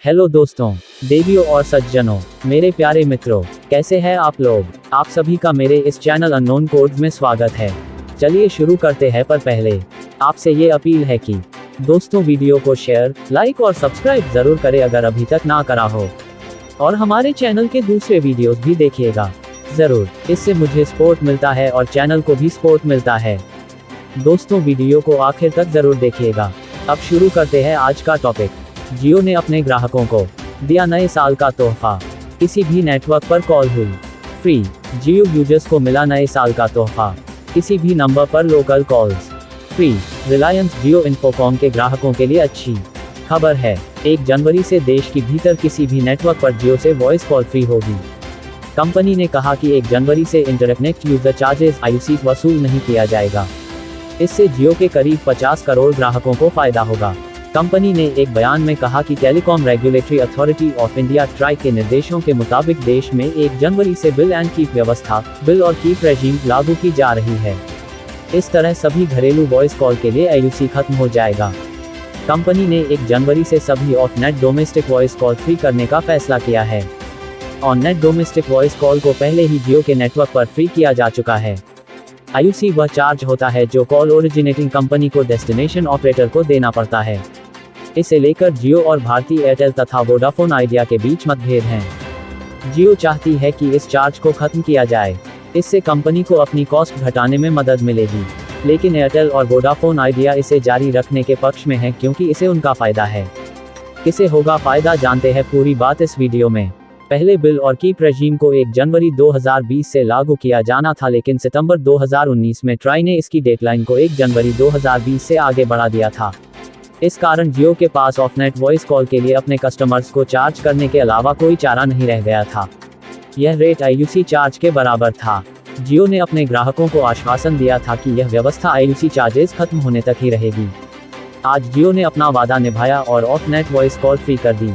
Hello दोस्तों, देवियों और सज्जनों, मेरे प्यारे मित्रों, कैसे हैं आप लोग। आप सभी का मेरे इस चैनल अननोन कोड्स में स्वागत है। चलिए शुरू करते हैं, पर पहले आपसे ये अपील है कि दोस्तों वीडियो को शेयर, लाइक और सब्सक्राइब जरूर करें अगर अभी तक ना करा हो, और हमारे चैनल के दूसरे वीडियोस भी देखिएगा जरूर। इससे मुझे सपोर्ट मिलता है और चैनल को भी सपोर्ट मिलता है। दोस्तों वीडियो को आखिर तक जरूर देखिएगा। अब शुरू करते हैं आज का टॉपिक। जियो ने अपने ग्राहकों को दिया नए साल का तोहफा। किसी भी नेटवर्क पर कॉल हुई फ्री। जियो यूजर्स को मिला नए साल का तोहफा। किसी भी नंबर पर लोकल कॉल्स फ्री। रिलायंस जियो इन्फोकॉम के ग्राहकों के लिए अच्छी खबर है। 1 जनवरी से देश के भीतर किसी भी नेटवर्क पर जियो से वॉइस कॉल फ्री होगी। कंपनी ने कहा कि 1 जनवरी से इंटरकनेक्ट यूजर चार्जेस IUC वसूल नहीं किया जाएगा। इससे जियो के करीब 50 करोड़ ग्राहकों को फायदा होगा। कंपनी ने एक बयान में कहा कि telecom regulatory authority of India try के निर्देशों के मुताबिक देश में 1 जनवरी से बिल एंड कीप व्यवस्था बिल और कीप रेजिम लागू की जा रही है। इस तरह सभी घरेलू वॉइस कॉल के लिए IUC खत्म हो जाएगा। कंपनी ने 1 जनवरी से सभी of net domestic voice call free करने का फैसला किया है। On net domestic voice call को पहले ही जियो के नेटवर्क पर फ्री किया जा चुका है। IUC वह चार्ज होता है जो कॉल ओरिजिनेटिंग कंपनी को डेस्टिनेशन ऑपरेटर को देना पड़ता है। इसे लेकर जियो और भारती एयरटेल तथा वोडाफोन आइडिया के बीच मतभेद हैं। जियो चाहती है कि इस चार्ज को खत्म किया जाए। इससे कंपनी को अपनी कॉस्ट घटाने में मदद मिलेगी, लेकिन एयरटेल और वोडाफोन आइडिया इसे जारी रखने के पक्ष में है क्योंकि इसे उनका फायदा है। किसे होगा फायदा, जानते हैं पूरी बात इस वीडियो में। पहले बिल और कीप रेजीम को 1 जनवरी 2020 से लागू किया जाना था, लेकिन सितंबर 2019 में ट्राई ने इसकी डेडलाइन को 1 जनवरी 2020 से आगे बढ़ा दिया था। इस कारण जियो के पास ऑफ नेट वॉइस कॉल के लिए अपने कस्टमर्स को चार्ज करने के अलावा कोई चारा नहीं रह गया था। यह रेट IUC चार्ज के बराबर था। जियो ने अपने ग्राहकों को आश्वासन दिया था कि यह व्यवस्था IUC चार्जेस खत्म होने तक ही रहेगी। आज जियो ने अपना वादा निभाया और of net voice call free कर दी।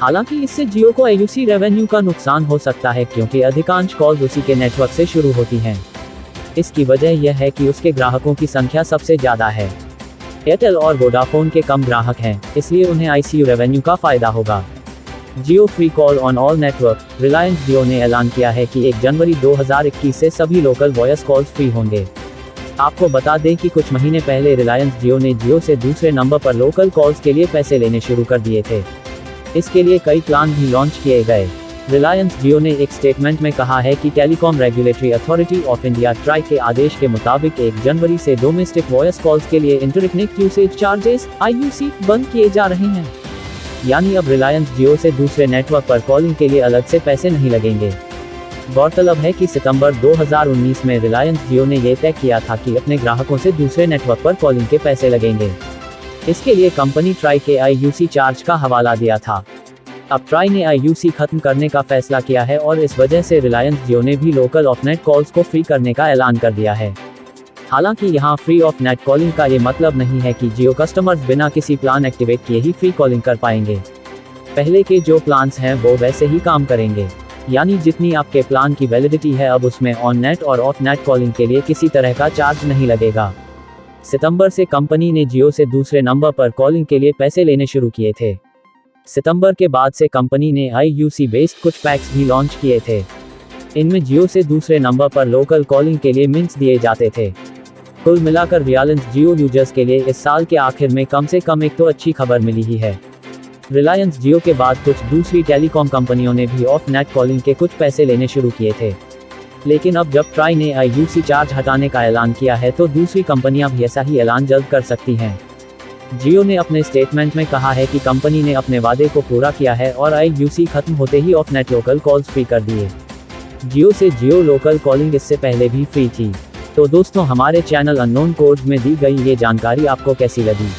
हालांकि इससे जियो को IUC रेवेन्यू का नुकसान हो सकता है, क्योंकि अधिकांश कॉल्स उसी के नेटवर्क से शुरू होती हैं। इसकी वजह यह है कि उसके ग्राहकों की संख्या सबसे ज्यादा है। एयरटेल और वोडाफोन के कम ग्राहक हैं, इसलिए उन्हें ICU रेवेन्यू का फायदा होगा। Jio free call on all network. Reliance Jio ने ऐलान किया है कि 1 जनवरी 2021 से सभी लोकल वॉइस कॉल्स फ्री होंगे। आपको बता दें कि कुछ महीने पहले रिलायंस जियो ने जियो से दूसरे नंबर पर लोकल कॉल्स के लिए पैसे लेने शुरू कर दिए थे। इसके लिए कई प्लान भी लॉन्च किए गए। रिलायंस जियो ने एक स्टेटमेंट में कहा है कि telecom regulatory authority of India try के आदेश के मुताबिक 1 जनवरी से डोमेस्टिक वॉइस कॉल्स के लिए इंटरकनेक्ट यूसेज चार्जेस IUC बंद किए जा रहे हैं। यानी अब रिलायंस जियो से दूसरे नेटवर्क पर कॉलिंग के लिए अलग से पैसे नहीं लगेंगे। गौरतलब है कि सितंबर 2019 में रिलायंस जियो ने यह तय किया था कि अपने ग्राहकों से दूसरे नेटवर्क पर कॉलिंग के पैसे लगेंगे। इसके लिए कंपनी ट्राई के IUC चार्ज का हवाला दिया था। अब ट्राई ने IUC खत्म करने का फैसला किया है और इस वजह से रिलायंस जियो ने भी लोकल ऑफ नेट कॉल्स को फ्री करने का ऐलान कर दिया है। हालांकि यहाँ फ्री ऑफ नेट कॉलिंग का ये मतलब नहीं है कि जियो कस्टमर्स बिना किसी प्लान एक्टिवेट किए ही फ्री कॉलिंग कर पाएंगे। पहले के जो प्लान्स हैं वो वैसे ही काम करेंगे, यानी जितनी आपके प्लान की वैलिडिटी है अब उसमें ऑन नेट और ऑफ नेट कॉलिंग के लिए किसी तरह का चार्ज नहीं लगेगा। सितंबर से कंपनी ने जियो से दूसरे नंबर पर कॉलिंग के लिए पैसे लेने शुरू किए थे। सितंबर के बाद से कंपनी ने IUC बेस्ड कुछ पैक्स भी लॉन्च किए थे। इनमें जियो से दूसरे नंबर पर लोकल कॉलिंग के लिए मिंट्स दिए जाते थे। कुल मिलाकर रिलायंस जियो यूजर्स के लिए इस साल के आखिर में कम से कम एक तो अच्छी खबर मिली ही है। रिलायंस जियो के बाद कुछ दूसरी टेलीकॉम कंपनियों ने भी ऑफ नेट कॉलिंग के कुछ पैसे लेने शुरू किए थे, लेकिन अब जब ट्राई ने IUC चार्ज हटाने का ऐलान किया है तो दूसरी कंपनियां भी ऐसा ही ऐलान जल्द कर सकती हैं। जियो ने अपने स्टेटमेंट में कहा है कि कंपनी ने अपने वादे को पूरा किया है और IUC खत्म होते ही off net local calls free कर दिए। जियो से जियो लोकल कॉलिंग इससे पहले भी फ्री थी। तो दोस्तों, हमारे चैनल अननोन कोड्स में दी गई ये जानकारी आपको कैसी लगी,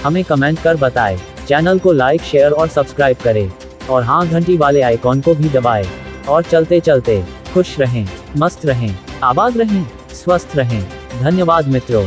हमें कमेंट कर बताएं। चैनल को लाइक, शेयर और सब्सक्राइब करें, और हाँ, घंटी वाले आइकॉन को भी दबाएं। और चलते चलते खुश रहें, मस्त रहें, आबाद रहें, स्वस्थ रहें। धन्यवाद मित्रों।